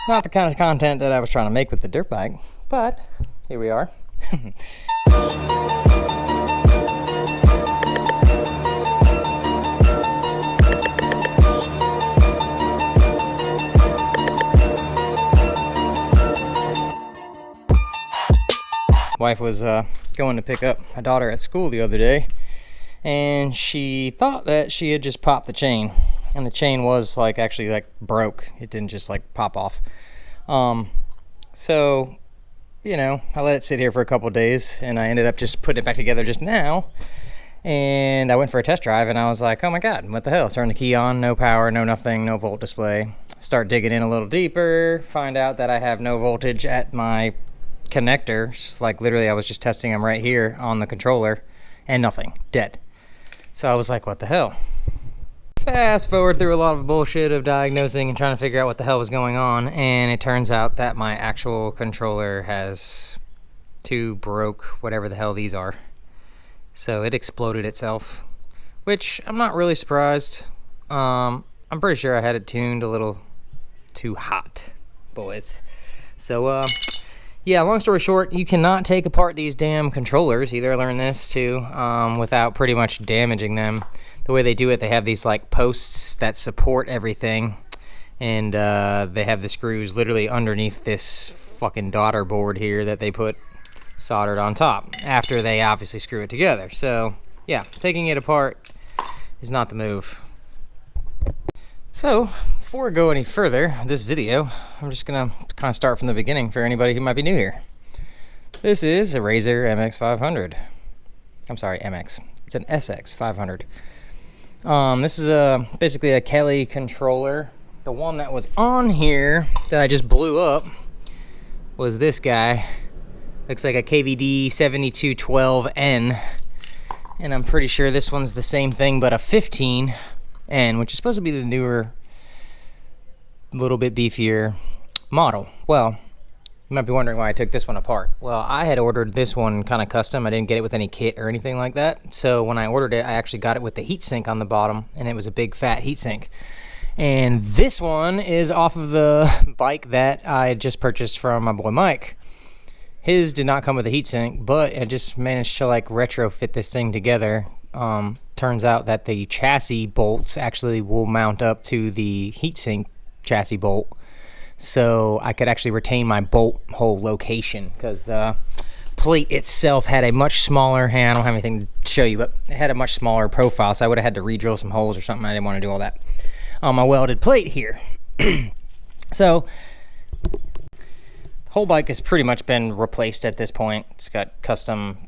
Not the kind of content that I was trying to make with the dirt bike, but here we are. Wife was going to pick up my daughter at school the other day, and she thought that she had just popped the chain, and the chain was like actually like broke. It didn't just like pop off. So you know, I let it sit here for a couple days, and I ended up just putting it back together just now. And I went for a test drive, and I was like, oh my god, what the hell? Turn the key on, no power, no nothing, no volt display. Start digging in a little deeper, find out that I have no voltage at my connector. Like literally I was just testing them right here on the controller, and nothing, dead. So I was like, what the hell? Fast forward through a lot of bullshit of diagnosing and trying to figure out what the hell was going on, and it turns out that my actual controller has two broke whatever the hell these are. So it exploded itself, which I'm not really surprised. I'm pretty sure I had it tuned a little too hot, boys. So yeah, long story short, you cannot take apart these damn controllers. Either I learned this too, without pretty much damaging them. The way they do it, they have these like posts that support everything, and they have the screws literally underneath this fucking daughter board here that they put soldered on top after they obviously screw it together. So yeah, taking it apart is not the move. So before I go any further this video, I'm just gonna kind of start from the beginning for anybody who might be new here. This is a Razer MX-500. I'm sorry, MX. It's an SX-500. This is basically a Kelly controller. The one that was on here that I just blew up was this guy. Looks like a KVD7212N, and I'm pretty sure this one's the same thing but a 15N, which is supposed to be the newer, little bit beefier model. Well, you might be wondering why I took this one apart. Well, I had ordered this one kind of custom. I didn't get it with any kit or anything like that. So when I ordered it, I actually got it with the heatsink on the bottom, and it was a big fat heatsink. And this one is off of the bike that I had just purchased from my boy Mike. His did not come with a heatsink, but I just managed to like retrofit this thing together. Turns out that the chassis bolts actually will mount up to the heatsink chassis bolt, so I could actually retain my bolt hole location, because the plate itself had a much smaller, I don't have anything to show you, but it had a much smaller profile, so I would have had to re-drill some holes or something. I didn't want to do all that on my welded plate here. So whole bike has pretty much been replaced at this point. It's got custom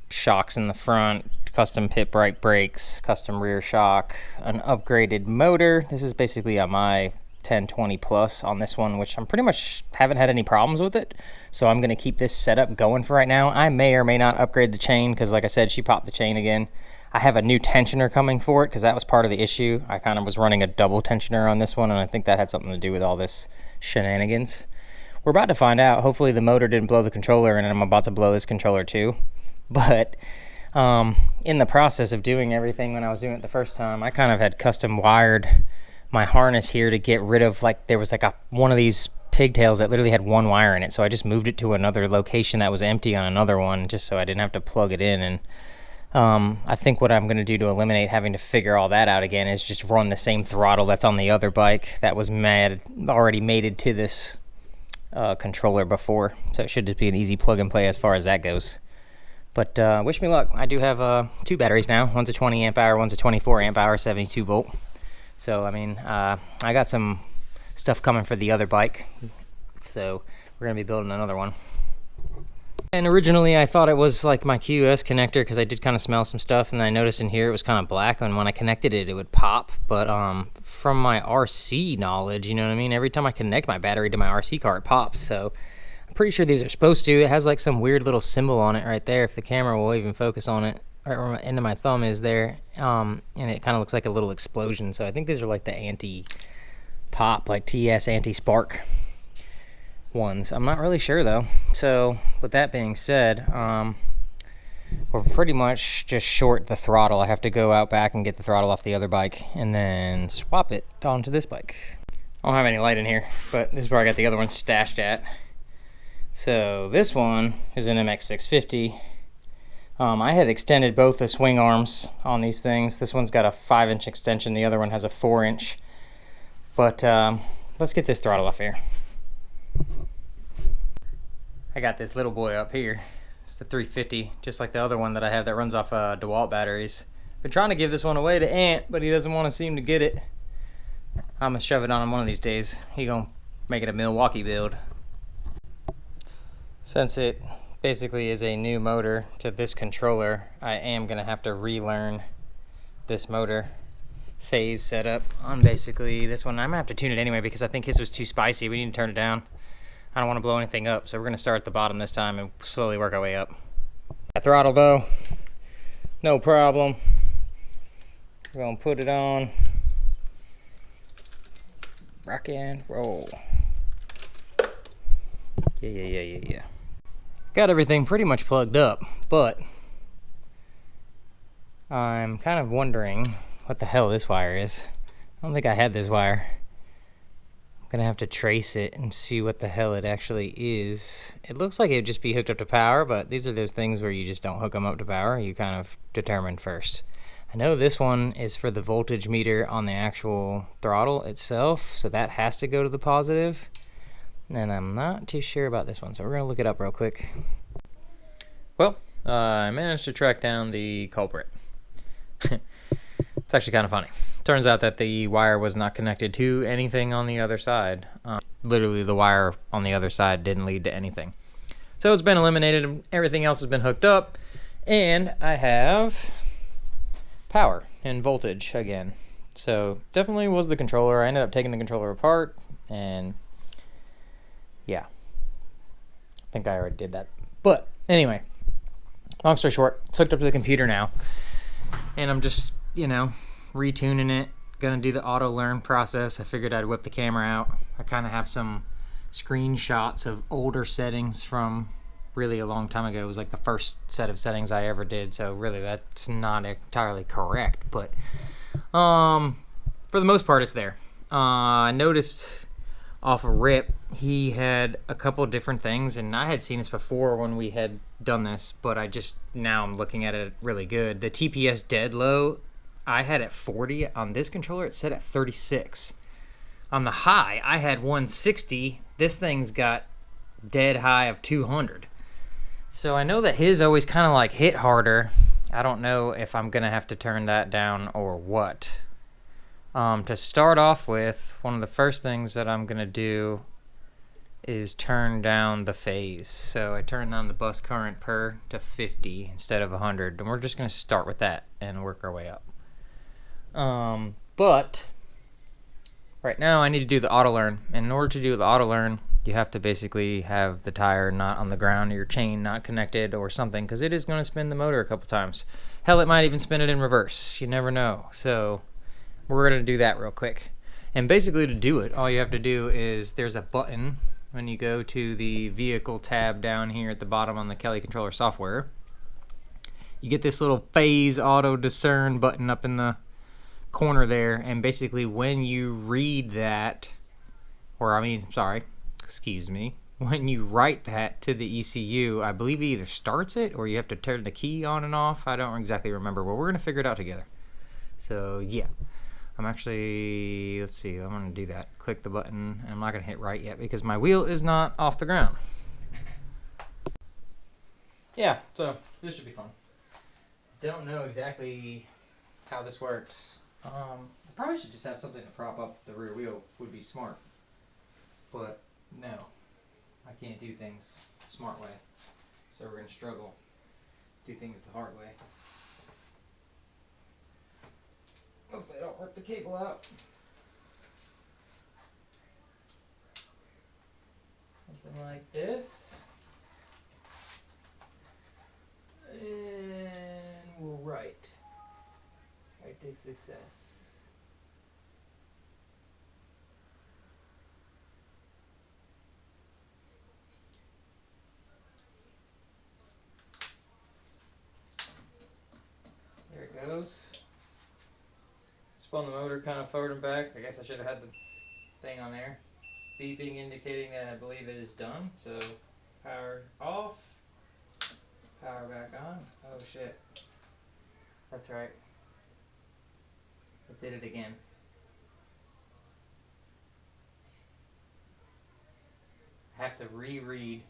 shocks in the front, custom pit brake brakes, custom rear shock, an upgraded motor. This is basically a my 1020 plus on this one, which I'm pretty much haven't had any problems with it, so I'm going to keep this setup going for right now. I may or may not upgrade the chain, because like I said, she popped the chain again. I have a new tensioner coming for it, because that was part of the issue. I kind of was running a double tensioner on this one, and I think that had something to do with all this shenanigans. We're about to find out. Hopefully the motor didn't blow the controller, and I'm about to blow this controller too. But in the process of doing everything when I was doing it the first time, I kind of had custom wired my harness here to get rid of, like, there was like one of these pigtails that literally had one wire in it, so I just moved it to another location that was empty on another one, just so I didn't have to plug it in. And I think what I'm going to do to eliminate having to figure all that out again is just run the same throttle that's on the other bike that was already mated to this controller before, so it should just be an easy plug and play as far as that goes. But wish me luck. I do have two batteries now. One's a 20 amp hour, one's a 24 amp hour, 72 volt. So I mean, I got some stuff coming for the other bike, so we're gonna be building another one. And originally I thought it was like my QS connector, because I did kind of smell some stuff, and I noticed in here it was kind of black, and when I connected it, it would pop. But from my RC knowledge, you know what I mean, every time I connect my battery to my RC car, it pops. So I'm pretty sure these are supposed to. It has like some weird little symbol on it right there, if the camera will even focus on it. Right where my end of my thumb is there, and it kind of looks like a little explosion. So I think these are like the anti-pop, like TS anti-spark ones. I'm not really sure though. So with that being said, we're pretty much just short the throttle. I have to go out back and get the throttle off the other bike and then swap it onto this bike. I don't have any light in here, but this is where I got the other one stashed at. So this one is an MX-650. I had extended both the swing arms on these things. This one's got a 5-inch extension, the other one has a 4-inch. But let's get this throttle off here. I got this little boy up here. It's the 350, just like the other one that I have that runs off DeWalt batteries. Been trying to give this one away to Ant, but he doesn't want to seem to get it. I'm gonna shove it on him one of these days. He gonna make it a Milwaukee build. Since it basically is a new motor to this controller, I am gonna have to relearn this motor phase setup on basically this one. I'm gonna have to tune it anyway because I think his was too spicy. We need to turn it down. I don't want to blow anything up, so we're gonna start at the bottom this time and slowly work our way up. Throttle though, no problem. We're gonna put it on. Rock and roll. Yeah. Got everything pretty much plugged up, but I'm kind of wondering what the hell this wire is. I don't think I had this wire. I'm gonna have to trace it and see what the hell it actually is. It looks like it would just be hooked up to power, but these are those things where you just don't hook them up to power. You kind of determine first. I know this one is for the voltage meter on the actual throttle itself, so that has to go to the positive. And I'm not too sure about this one, so we're gonna look it up real quick. Well, I managed to track down the culprit. It's actually kind of funny. Turns out that the wire was not connected to anything on the other side. Literally the wire on the other side didn't lead to anything. So it's been eliminated, everything else has been hooked up, and I have power and voltage again. So definitely was the controller. I ended up taking the controller apart, and yeah, I think I already did that. But anyway, long story short, it's hooked up to the computer now, and I'm just, you know, retuning it. Gonna do the auto learn process. I figured I'd whip the camera out. I kind of have some screenshots of older settings from really a long time ago. It was like the first set of settings I ever did, so really that's not entirely correct, but for the most part it's there. I noticed off a rip he had a couple different things, and I had seen this before when we had done this, but now I'm looking at it really good. The TPS dead low I had at 40. On this controller it's set at 36. On the high I had 160. This thing's got dead high of 200. So I know that his always kind of like hit harder. I don't know if I'm gonna have to turn that down or what. To start off with, one of the first things that I'm gonna do is turn down the phase. So I turned down the bus current per to 50 instead of 100, and we're just gonna start with that and work our way up. But right now I need to do the auto learn, and in order to do the auto learn, you have to basically have the tire not on the ground or your chain not connected or something, because it is going to spin the motor a couple times. Hell, it might even spin it in reverse. You never know. So we're going to do that real quick. And basically to do it, all you have to do is there's a button when you go to the vehicle tab down here at the bottom on the Kelly controller software. You get this little phase auto discern button up in the corner there, and basically when you read that, when you write that to the ECU, I believe it either starts it or you have to turn the key on and off. I don't exactly remember, but we're gonna figure it out together. So yeah, I'm actually, let's see, I'm gonna do that. Click the button, and I'm not gonna hit right yet because my wheel is not off the ground. Yeah, so this should be fun. Don't know exactly how this works. I probably should just have something to prop up the rear wheel, would be smart. But no, I can't do things the smart way. So we're gonna struggle, do things the hard way. Hopefully I don't rip the cable out. Something like this. And we'll write to success. There it goes. Spun the motor kind of forward and back. I guess I should have had the thing on there, beeping indicating that I believe it is done. So power off, power back on. Oh shit, that's right, it did it again. I have to reread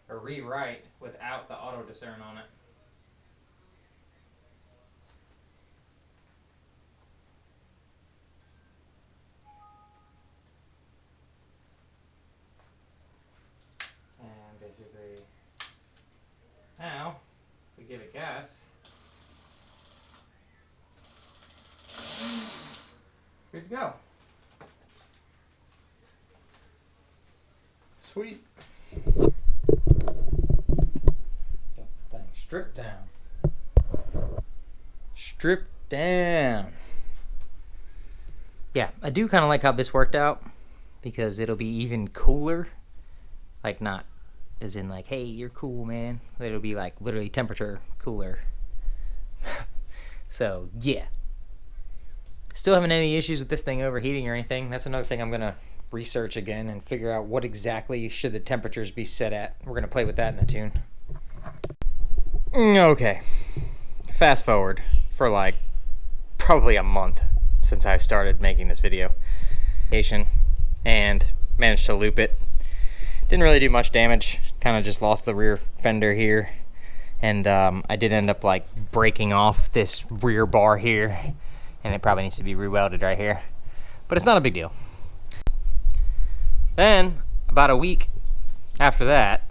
or rewrite without the auto discern on it. And basically, now if we give it gas, good to go. Sweet. This thing stripped down. Stripped down. Yeah, I do kind of like how this worked out because it'll be even cooler. Like, not as in like, hey, you're cool, man. It'll be like literally temperature cooler. So, yeah. Still having any issues with this thing overheating or anything. That's another thing I'm gonna research again and figure out what exactly should the temperatures be set at. We're gonna play with that in the tune. Okay, fast forward for like probably a month since I started making this video and managed to loop it. Didn't really do much damage, kind of just lost the rear fender here, and I did end up like breaking off this rear bar here, and it probably needs to be re-welded right here, but it's not a big deal. Then, about a week after that,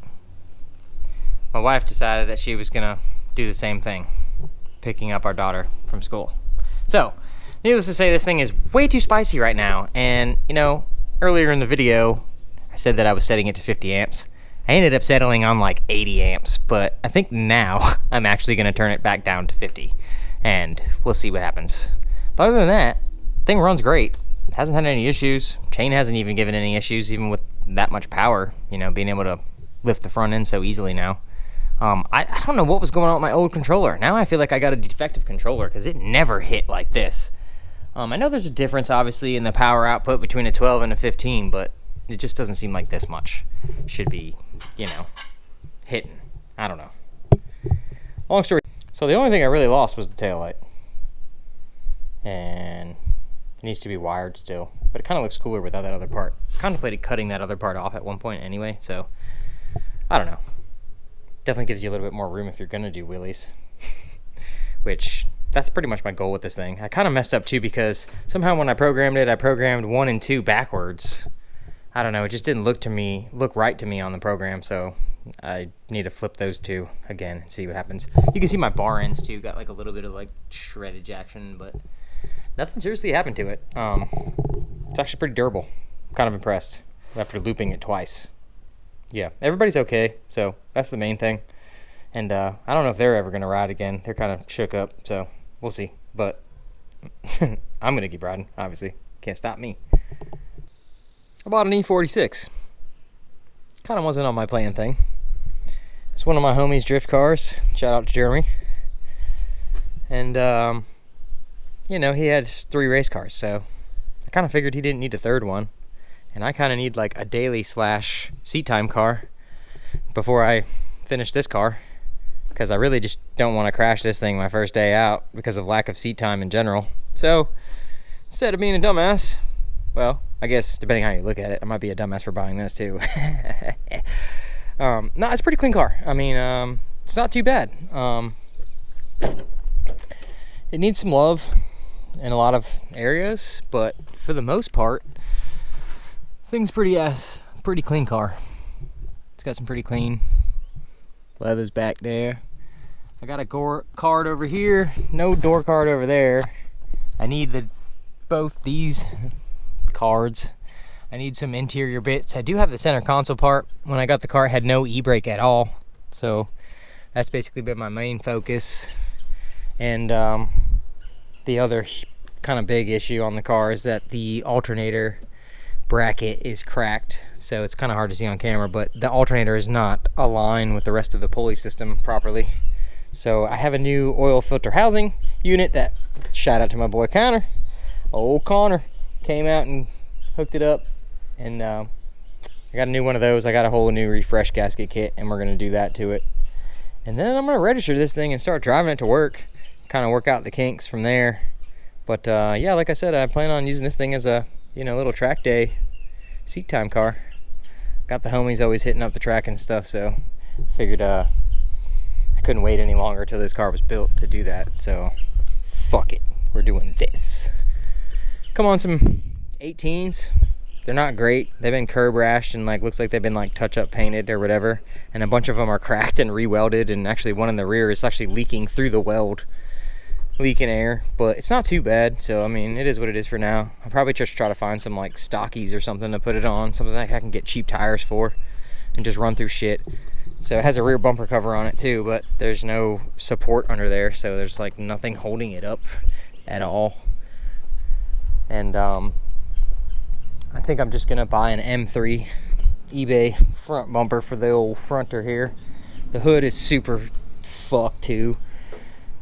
my wife decided that she was gonna do the same thing, picking up our daughter from school. So, needless to say, this thing is way too spicy right now, and you know, earlier in the video, I said that I was setting it to 50 amps. I ended up settling on like 80 amps, but I think now I'm actually gonna turn it back down to 50, and we'll see what happens. But other than that, the thing runs great. Hasn't had any issues. Chain hasn't even given any issues, even with that much power, you know, being able to lift the front end so easily now. I don't know what was going on with my old controller. Now I feel like I got a defective controller because it never hit like this. I know there's a difference, obviously, in the power output between a 12 and a 15, but it just doesn't seem like this much should be, you know, hitting. I don't know. Long story. So the only thing I really lost was the taillight. And it needs to be wired still, but it kind of looks cooler without that other part. Contemplated cutting that other part off at one point anyway, so I don't know. Definitely gives you a little bit more room if you're gonna do wheelies. Which, that's pretty much my goal with this thing. I kind of messed up too because somehow when I programmed it, I programmed 1 and 2 backwards. I don't know, it just didn't look right to me on the program, so I need to flip those two again and see what happens. You can see my bar ends too, got like a little bit of like shreddage action, but nothing seriously happened to it. It's actually pretty durable. I'm kind of impressed after looping it twice. Yeah, everybody's okay, so that's the main thing. And I don't know if they're ever going to ride again. They're kind of shook up, so we'll see. But I'm going to keep riding, obviously. Can't stop me. I bought an E46. Kind of wasn't on my plan thing. It's one of my homies' drift cars. Shout out to Jeremy. And, you know, he had 3 race cars, so I kind of figured he didn't need a third one. And I kind of need like a daily / seat time car before I finish this car, because I really just don't want to crash this thing my first day out because of lack of seat time in general. So instead of being a dumbass, well, I guess depending how you look at it, I might be a dumbass for buying this too. No, it's a pretty clean car. I mean, it's not too bad. It needs some love in a lot of areas, but for the most part, thing's pretty clean car. It's got some pretty clean leathers back there. I got a card over here, no door card over there. I need both these cards. I need some interior bits. I do have the center console part. When I got the car, it had no e-brake at all, so that's basically been my main focus. And the other kind of big issue on the car is that the alternator bracket is cracked, so it's kind of hard to see on camera, but the alternator is not aligned with the rest of the pulley system properly. So I have a new oil filter housing unit that, shout out to my boy Connor, old Connor, came out and hooked it up, and I got a new one of those. I got a whole new refresh gasket kit, and we're gonna do that to it. And then I'm gonna register this thing and start driving it to work, kind of work out the kinks from there. But yeah, like I said, I plan on using this thing as a, you know, little track day seat time car. Got the homies always hitting up the track and stuff, so figured I couldn't wait any longer till this car was built to do that. So fuck it, we're doing this. Come on, some 18s. They're not great. They've been curb rashed and like looks like they've been like touch-up painted or whatever, and a bunch of them are cracked and re-welded, and actually one in the rear is actually leaking through the weld, leaking air. But it's not too bad, so I mean, it is what it is for now. I'll probably just try to find some like stockies or something to put it on, something that I can get cheap tires for and just run through shit. So it has a rear bumper cover on it too, but there's no support under there, so there's like nothing holding it up at all. And I think I'm just gonna buy an M3 eBay front bumper for the old fronter here. The hood is super fucked too.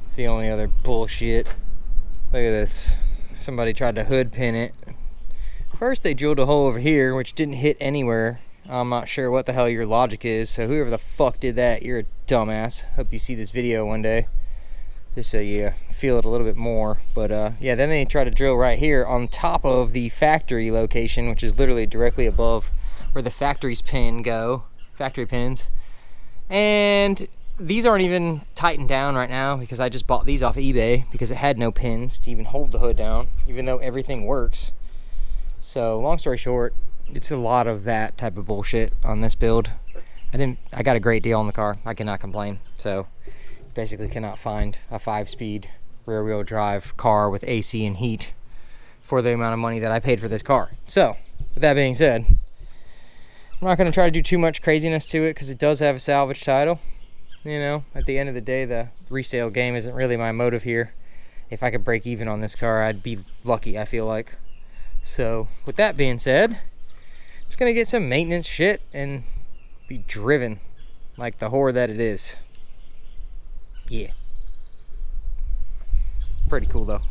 It's the only other bullshit. Look at this. Somebody tried to hood pin it. First they drilled a hole over here, which didn't hit anywhere. I'm not sure what the hell your logic is, so whoever the fuck did that, you're a dumbass. Hope you see this video one day, just so you feel it a little bit more. But yeah, then they try to drill right here on top of the factory location, which is literally directly above where the factory's pin go, factory pins. And these aren't even tightened down right now because I just bought these off eBay because it had no pins to even hold the hood down, even though everything works. So long story short, it's a lot of that type of bullshit on this build. I got a great deal on the car. I cannot complain. So basically cannot find a 5-speed rear wheel drive car with AC and heat for the amount of money that I paid for this car. So with that being said, I'm not going to try to do too much craziness to it because it does have a salvage title. You know, at the end of the day, the resale game isn't really my motive here. If I could break even on this car, I'd be lucky, I feel like. So with that being said, it's gonna get some maintenance shit and be driven like the whore that it is. Yeah. Pretty cool though.